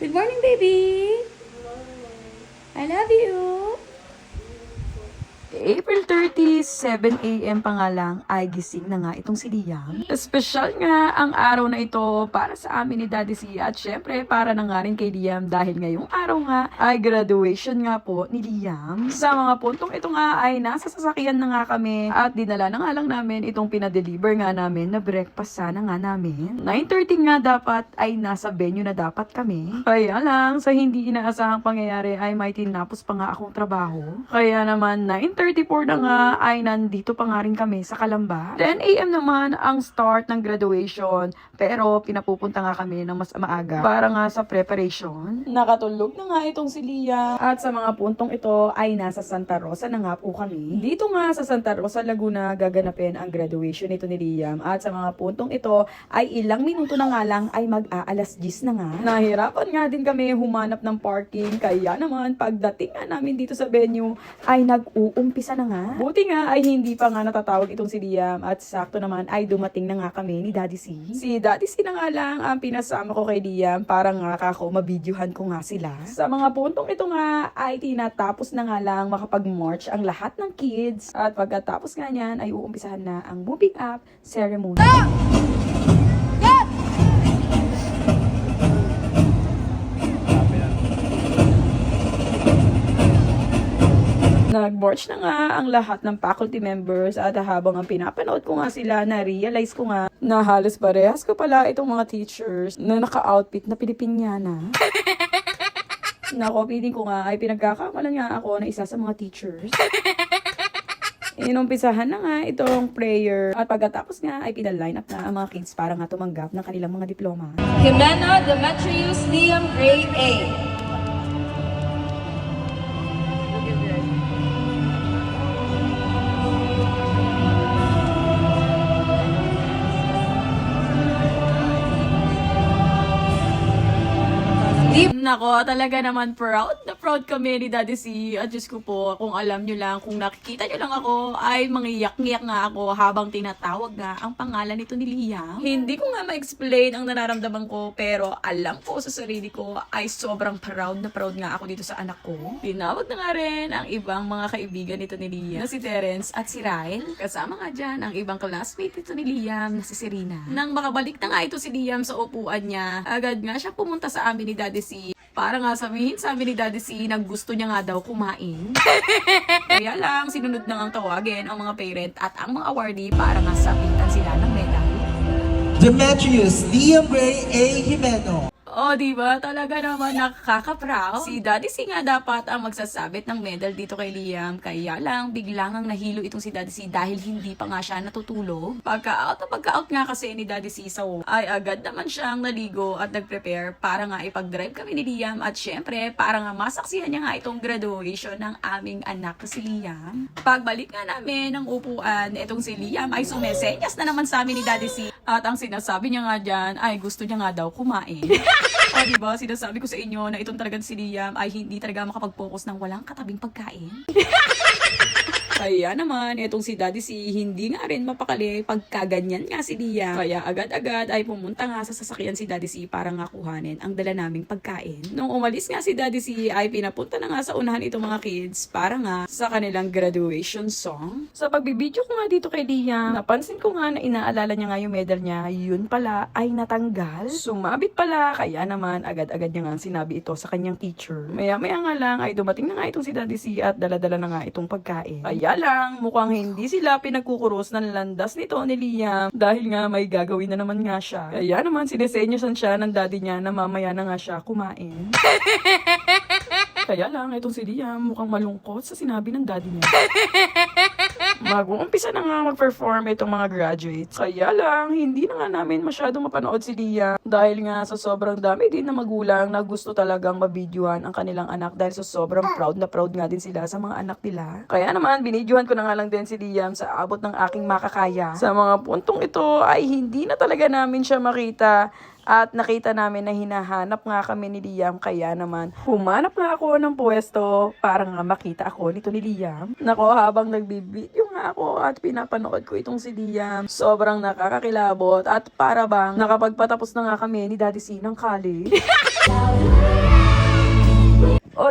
Good morning, baby. I love you. April 30, 7 a.m. pa nga lang ay gising na nga itong si Liam. Espesyal nga ang araw na ito para sa amin ni Daddy C at syempre para na nga rin kay Liam dahil ngayong araw nga ay graduation nga po ni Liam. Sa mga puntong ito nga ay nasa sasakyan na nga kami at dinala na nga lang namin itong pinadeliver nga namin na breakfast sana nga namin. 9:30 nga dapat ay nasa venue na dapat kami. Kaya lang sa hindi inaasahang pangyayari ay may tinapos pa nga akong trabaho. Kaya naman 9:34 na nga ay nandito pa nga rin kami sa Calamba. 10 a.m. naman ang start ng graduation pero pinapupunta nga kami ng mas maaga para nga sa preparation. Nakatulog na nga itong si Lia at sa mga puntong ito ay nasa Santa Rosa na nga po kami. Dito nga sa Santa Rosa, Laguna gaganapin ang graduation nito ni Liam at sa mga puntong ito ay ilang minuto na nga lang ay mag-aalas 10 na nga. Nahirapan nga din kami humanap ng parking kaya naman pagdating nga namin dito sa venue ay nag-uumpisa na nga. Buti nga ay hindi pa nga natatawag itong si Liam at sakto naman ay dumating na nga kami ni Daddy C. Si Daddy C na nga lang ang pinasama ko kay Liam para nga kako mabidyohan ko nga sila. Sa mga puntong ito nga ay tinatapos na nga lang makapag-march ang lahat ng kids at pagkatapos nga niyan ay uumpisahan na ang moving up ceremony. Nag-march na nga ang lahat ng faculty members at habang ang pinapanood ko nga sila, na-realize ko nga na halos parehas ko pala itong mga teachers na naka-outfit na Pilipinyana. Nako, feeling ko nga ay pinagkakamalan nga ako na isa sa mga teachers. Inumpisahan na nga itong prayer at pagkatapos nga ay pinaline up na ang mga kids para nga tumanggap ng kanilang mga diploma. Jimena Demetrius Liam Grade A. Nako, talaga naman proud na proud kami ni Daddy C. At Diyos ko po, kung alam nyo lang, kung nakikita nyo lang ako, ay mangiyak-ngiyak nga ako habang tinatawag nga ang pangalan nito ni Liam. Hindi ko nga ma-explain ang nararamdaman ko, pero alam ko sa sarili ko ay sobrang proud na proud nga ako dito sa anak ko. Tinawag na nga rin ang ibang mga kaibigan nito ni Liam na si Terence at si Ryle. Kasama nga dyan ang ibang classmate nito ni Liam na si Serena. Nang makabalik na nga ito si Liam sa upuan niya, agad nga siya pumunta sa amin ni Daddy C para nga sabihin sa amin ni Daddy C na gusto niya nga daw kumain. Kaya lang, sinunod na ang tawagin ang mga parent at ang mga awardee para nga sabitan sila ng medal. Demetrius Liam Gray A. Jimeno. Oh, diba? Talaga naman nakaka-proud. Si Daddy C nga dapat ang magsasabit ng medal dito kay Liam. Kaya lang, biglang ang nahilo itong si Daddy C dahil hindi pa nga siya natutulog. Pagka-out nga kasi ni Daddy C sa ay agad naman siyang naligo at nag-prepare para nga ipag-drive kami ni Liam at syempre para nga masaksihan niya nga itong graduation ng aming anak na si Liam. Pagbalik nga namin ng upuan, itong si Liam ay sumesenyas na naman sa amin ni Daddy C at ang sinasabi niya nga dyan ay gusto niya nga daw kumain. O diba, sinasabi ko sa inyo na itong talagang si Liam ay hindi talaga makapag-focus ng walang katabing pagkain. Kaya naman, itong si Daddy C, hindi nga rin mapakali pagkaganyan nga si Liam. Kaya agad-agad ay pumunta nga sa sasakyan si Daddy C para nga kuhanin ang dala naming pagkain. Nung umalis nga si Daddy C, ay pinapunta na nga sa unahan itong mga kids para nga sa kanilang graduation song. Sa pagbibideo ko nga dito kay Liam, napansin ko nga na inaalala niya nga yung medal niya, yun pala ay natanggal. Sumabit pala, kaya naman agad-agad niya nga sinabi ito sa kanyang teacher. Maya-maya nga lang ay dumating na nga itong si Daddy C at dala-dala na nga itong pagkain. Kaya lang, mukhang hindi sila pinagkukuros ng landas nito ni Liam dahil nga may gagawin na naman nga siya. Kaya naman sinesenyosan siya ng daddy niya na mamaya na nga siya kumain. Kaya lang, itong si Liam mukhang malungkot sa sinabi ng daddy niya. Mag-uumpisa na nga mag-perform itong mga graduates. Kaya lang, hindi na nga namin masyadong mapanood si Liam dahil nga sa sobrang dami din na magulang na gusto talagang mabidyohan ang kanilang anak dahil sa sobrang proud na proud nga din sila sa mga anak nila. Kaya naman, binidyohan ko na nga lang din si Liam sa abot ng aking makakaya. Sa mga puntong ito ay hindi na talaga namin siya makita. At nakita namin na hinahanap nga kami ni Liam, kaya naman humanap nga ako ng pwesto para nga makita ako nito ni Liam. Nako, habang nagbibideo nga ako at pinapanood ko itong si Liam, sobrang nakakakilabot at para bang nakapagpatapos na nga kami ni Daddy C ng college.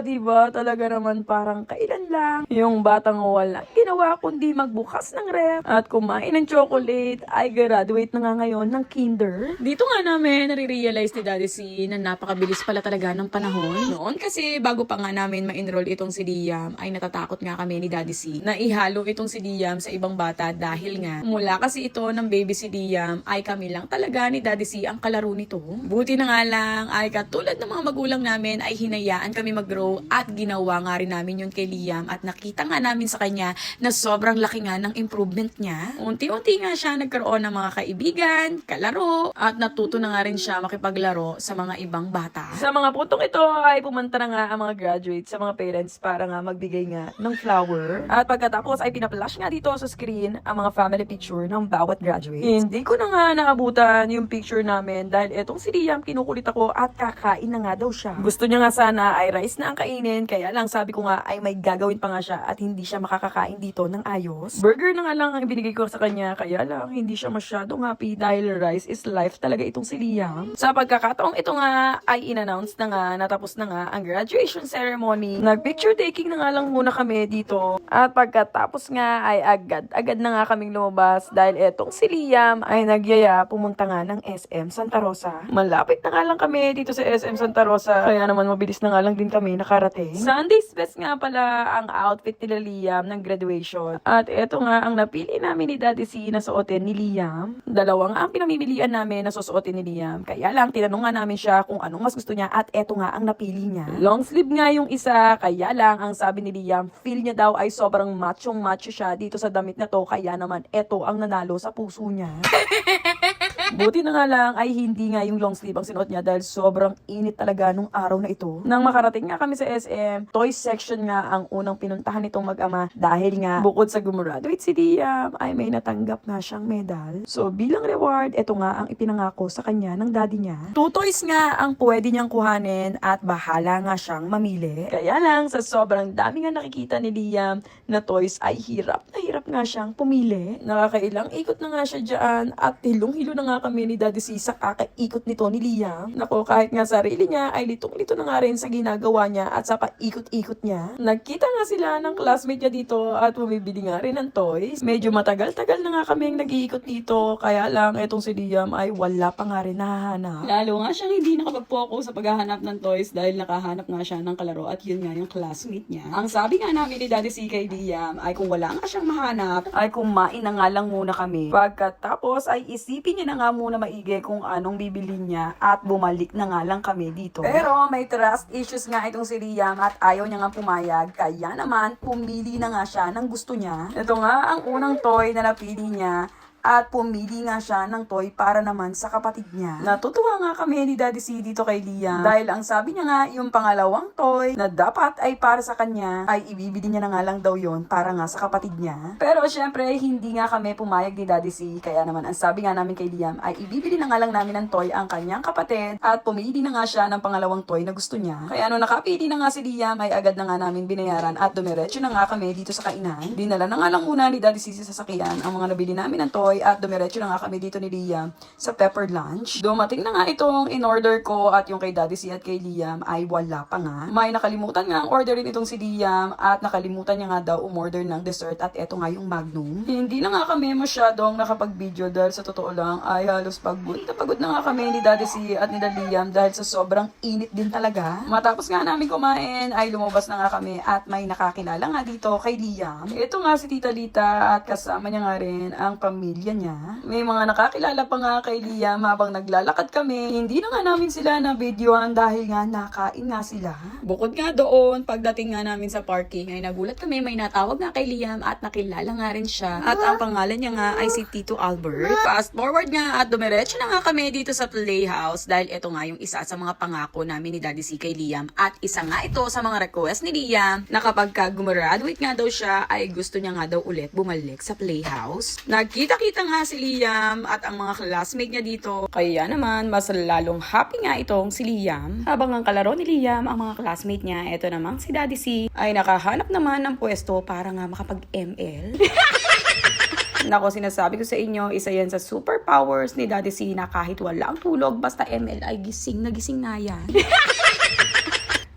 diba? Talaga naman parang kailan lang yung batang walang ginawa kundi magbukas ng ref at kumain ng chocolate ay graduate na nga ngayon ng kinder. Dito nga namin nare-realize ni Daddy C na napakabilis pala talaga ng panahon. Noon kasi bago pa nga namin ma-enroll itong si Liam ay natatakot nga kami ni Daddy C na ihalo itong si Liam sa ibang bata dahil nga mula kasi ito ng baby si Liam ay kami lang talaga ni Daddy C ang kalaro nito. Buti na nga lang ay katulad ng mga magulang namin ay hinayaan kami mag-grow at ginawa nga rin namin yun kay Liam at nakita nga namin sa kanya na sobrang laki nga ng improvement niya. Unti-unti nga siya nagkaroon ng mga kaibigan, kalaro at natuto na nga rin siya makipaglaro sa mga ibang bata. Sa mga puntong ito ay pumunta na nga ang mga graduates sa mga parents para nga magbigay nga ng flower. At pagkatapos ay pinaplash nga dito sa screen ang mga family picture ng bawat graduate. Hindi ko na nga naabutan yung picture namin dahil etong si Liam kinukulit ako at kakain na nga daw siya. Gusto niya nga sana ay rice na ang kainin kaya lang sabi ko nga ay may gagawin pa nga siya at hindi siya makakakain dito ng ayos. Burger na nga lang ang binigay ko sa kanya kaya lang hindi siya masyadong happy dahil rice is life talaga itong si Liam. Sa pagkakataong ito nga ay in-announce na nga natapos na nga ang graduation ceremony. Nag-picture taking na nga lang muna kami dito at pagkatapos nga ay agad na nga kaming lumabas dahil etong si Liam ay nagyaya pumunta nga ng SM Santa Rosa. Malapit na nga lang kami dito sa SM Santa Rosa kaya naman mabilis na nga lang din kami nakarating. Sunday's best nga pala ang outfit nila Liam ng graduation. At eto nga ang napili namin ni Daddy C na suotin ni Liam. Dalawa nga ang pinamimilian namin na susuotin ni Liam. Kaya lang tinanong nga namin siya kung anong mas gusto niya at eto nga ang napili niya. Long sleeve nga yung isa kaya lang ang sabi ni Liam feel niya daw ay sobrang macho siya dito sa damit na to kaya naman eto ang nanalo sa puso niya. Buti na nga lang ay hindi nga yung long sleeve ang sinuot niya dahil sobrang init talaga nung araw na ito. Nang makarating nga kami sa SM, toy section nga ang unang pinuntahan nitong mag-ama dahil nga bukod sa gumraduate si Liam ay may natanggap nga siyang medal. So bilang reward, ito nga ang ipinangako sa kanya ng daddy niya. 2 toys nga ang pwede niyang kuhanin at bahala nga siyang mamili. Kaya lang sa sobrang dami nga nakikita ni Liam na toys ay hirap nga siyang pumili. Nakakailang ikot na nga siya dyan at hilong-hilo na nga kami ni Daddy C sa kakaikot nito ni Liam. Nako, kahit nga sarili niya ay litong-lito na nga rin sa ginagawa niya at sa paikot-ikot niya. Nagkita nga sila ng classmate niya dito at bumibili nga rin ng toys. Medyo matagal-tagal na nga kaming nag-iikot dito kaya lang etong si Liam ay wala pa nga rin nahahanap. Lalo nga siyang hindi nakapag-focus sa paghahanap ng toys dahil nakahanap nga siya ng kalaro at yun nga yung classmate niya. Ang sabi nga namin ni Daddy C kay Liam ay kung wala nga siyang mahanap ay kumain na nga lang muna kami. Pagkatapos ay isipin niya na nga muna maigi kung anong bibili niya at bumalik na nga lang kami dito. Pero may trust issues nga itong si Liam at ayaw niya nga pumayag kaya naman pumili na nga siya ng gusto niya. Ito nga ang unang toy na napili niya at pumili nga siya ng toy para naman sa kapatid niya. Natutuwa nga kami ni Daddy C dito kay Liam dahil ang sabi niya nga yung pangalawang toy na dapat ay para sa kanya ay ibibili niya na nga lang daw yon para nga sa kapatid niya. Pero syempre hindi nga kami pumayag ni Daddy C kaya naman ang sabi nga namin kay Liam ay ibibili na nga lang namin ng toy ang kanyang kapatid at pumili na nga siya ng pangalawang toy na gusto niya. Kaya nung nakapili na nga si Liam ay agad na nga namin binayaran at dumiretso na nga kami dito sa kainan. Dinala na nga lang muna ni Daddy C sa sasakyan ang mga nabili namin ng toy at dumiretso na nga kami dito ni Liam sa pepper lunch. Dumating na nga itong in-order ko at yung kay Daddy C at kay Liam ay wala pa nga. May nakalimutan nga ang orderin itong si Liam at nakalimutan niya nga daw umorder ng dessert at eto nga yung Magnum. Hindi na nga kami masyadong nakapag-video dahil sa totoo lang ay halos pagod na nga kami ni Daddy C at ni Liam dahil sa sobrang init din talaga. Matapos nga namin kumain ay lumabas na nga kami at may nakakilala nga dito kay Liam. Ito nga si Tita Lita at kasama niya nga rin ang pamilya niya. May mga nakakilala pa nga kay Liam habang naglalakad kami. Hindi na nga namin sila na videoan dahil nga nakain nga sila. Bukod nga doon, pagdating nga namin sa parking ay nagulat kami may natawag nga kay Liam at nakilala nga rin siya. At ang pangalan niya nga ay si Tito Albert. Fast forward nga at dumiretso na nga kami dito sa Playhouse dahil ito nga yung isa sa mga pangako namin ni Daddy C kay Liam. At isa nga ito sa mga request ni Liam na kapag gumraduate nga daw siya ay gusto niya nga daw ulit bumalik sa Playhouse. Nagkita-kita nga si Liam at ang mga classmate niya dito. Kaya naman, mas lalong happy nga itong si Liam. Habang ang kalaro ni Liam, ang mga classmate niya, eto namang si Daddy C, ay nakahanap naman ng pwesto para nga makapag-ML. Nako, sinasabi ko sa inyo, isa yan sa superpowers ni Daddy C na kahit wala ang tulog, basta ML ay gising na yan.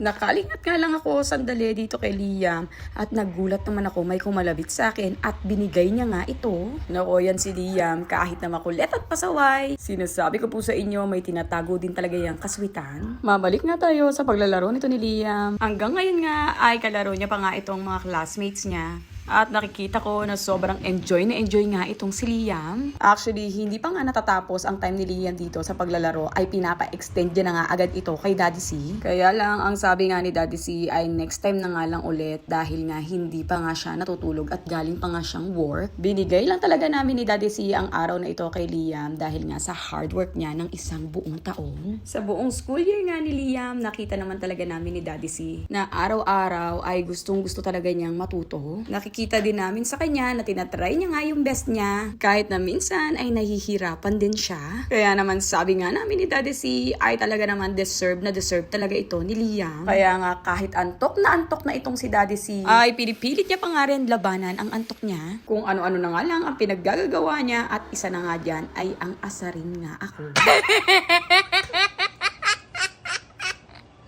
Nakalingat nga lang ako sandali dito kay Liam at nagulat naman ako may kumalabit sa akin at binigay niya nga ito. Nako, yan si Liam kahit na makulit at pasaway. Sinasabi ko po sa inyo may tinatago din talaga yung kaswitan. Mabalik nga tayo sa paglalaro nito ni Liam. Hanggang ngayon nga ay kalaro niya pa nga itong mga classmates niya. At nakikita ko na sobrang enjoy nga itong si Liam. Actually, hindi pa nga natatapos ang time ni Liam dito sa paglalaro ay pinapa-extend niya na nga agad ito kay Daddy C. Kaya lang, ang sabi nga ni Daddy C ay next time na nga lang ulit dahil nga hindi pa nga siya natutulog at galing pa nga siyang work. Binigay lang talaga namin ni Daddy C ang araw na ito kay Liam dahil nga sa hard work niya ng isang buong taon. Sa buong school year nga ni Liam, nakita naman talaga namin ni Daddy C na araw-araw ay gustong-gusto talaga niyang matuto. Nakikita din namin sa kanya na tinatry niya nga yung best niya kahit na minsan ay nahihirapan din siya. Kaya naman sabi nga namin ni Daddy C ay talaga naman deserve talaga ito ni Liam. Kaya nga kahit antok na itong si Daddy C ay pinipilit niya pa nga rin labanan ang antok niya. Kung ano-ano na nga lang ang pinaggagawa niya at isa na nga dyan ay ang asarin nga ako.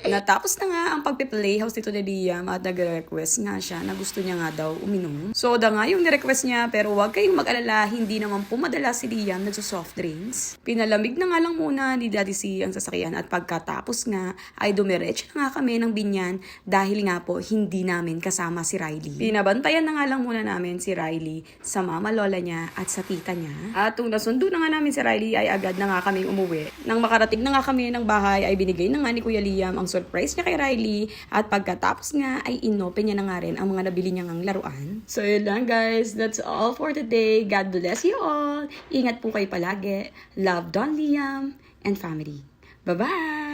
Natapos na nga ang pagpe-playhouse dito ni Liam at nag-request nga siya na gusto niya nga daw uminom. Soda nga yung ni-request niya pero huwag kayong mag-alala, hindi naman pumadala si Liam nagso-soft drinks. Pinalamig na nga lang muna ni Daddy C ang sasakyan at pagkatapos nga ay dumiretso na nga kami ng binyan dahil nga po hindi namin kasama si Riley. Pinabantayan na nga lang muna namin si Riley sa mama lola niya at sa tita niya. At kung nasundo na nga namin si Riley ay agad na nga kami umuwi. Nang makarating na nga kami ng bahay ay binigay na nga ni Kuya Liam ang surprise niya kay Riley at pagkatapos nga ay inopen niya na nga rin ang mga nabili niya ngang laruan. So yun lang guys, that's all for today. God bless you all. Ingat po kayo palagi. Love, Don Liam and family. Bye-bye!